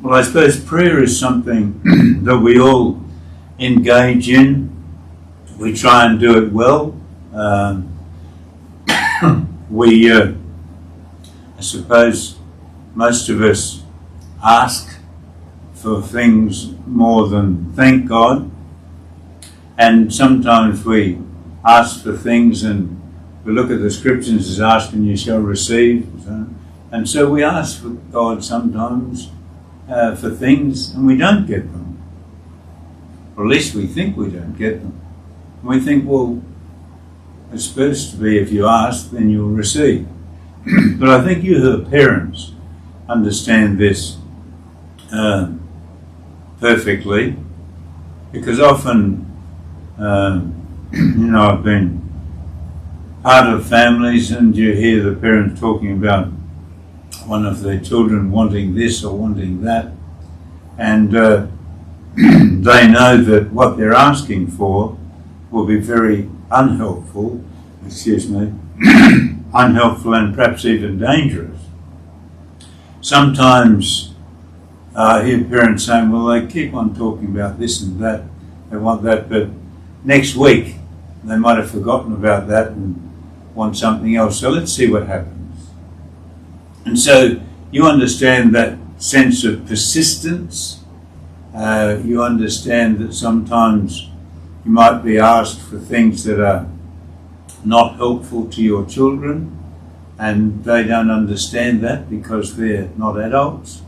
Well, I suppose prayer is something that we all engage in. We try and do it well. I suppose most of us ask for things more than thank God. And sometimes we ask for things and we look at the scriptures as ask and you shall receive. And so we ask for God sometimes for things and we don't get them. Or at least we think we don't get them. And we think, well, it's supposed to be if you ask, then you'll receive. But I think you who are parents understand this perfectly, because often, I've been part of families and you hear the parents talking about one of their children wanting this or wanting that, and they know that what they're asking for will be very unhelpful, unhelpful and perhaps even dangerous. Sometimes I hear parents saying, well, they keep on talking about this and that, they want that, but next week they might have forgotten about that and want something else, so let's see what happens. And so you understand that sense of persistence. You understand that sometimes you might be asked for things that are not helpful to your children, and they don't understand that because they're not adults.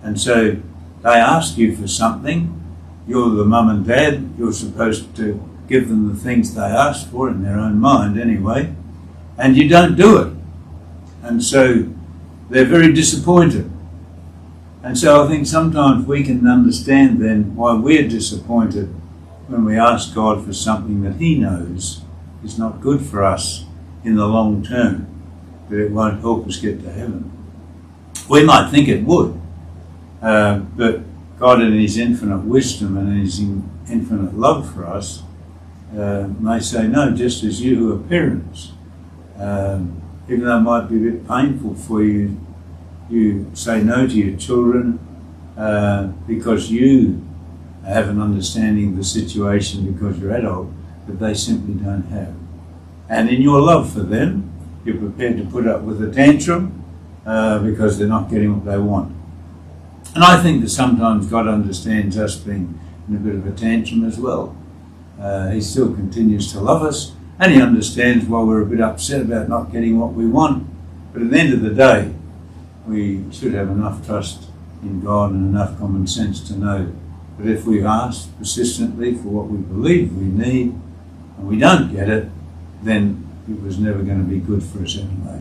And so they ask you for something. You're the mum and dad. You're supposed to give them the things they ask for in their own mind anyway, and you don't do it. And so they're very disappointed. And so I think sometimes we can understand then why we're disappointed when we ask God for something that He knows is not good for us in the long term, that it won't help us get to heaven. We might think it would, but God in His infinite wisdom and His infinite love for us may say, no, just as you who are parents, even though it might be a bit painful for you, you say no to your children because you have an understanding of the situation because you're adult that they simply don't have. And in your love for them, you're prepared to put up with a tantrum because they're not getting what they want. And I think that sometimes God understands us being in a bit of a tantrum as well. He still continues to love us, and He understands why we're a bit upset about not getting what we want. But at the end of the day, we should have enough trust in God and enough common sense to know that if we've asked persistently for what we believe we need and we don't get it, then it was never going to be good for us anyway.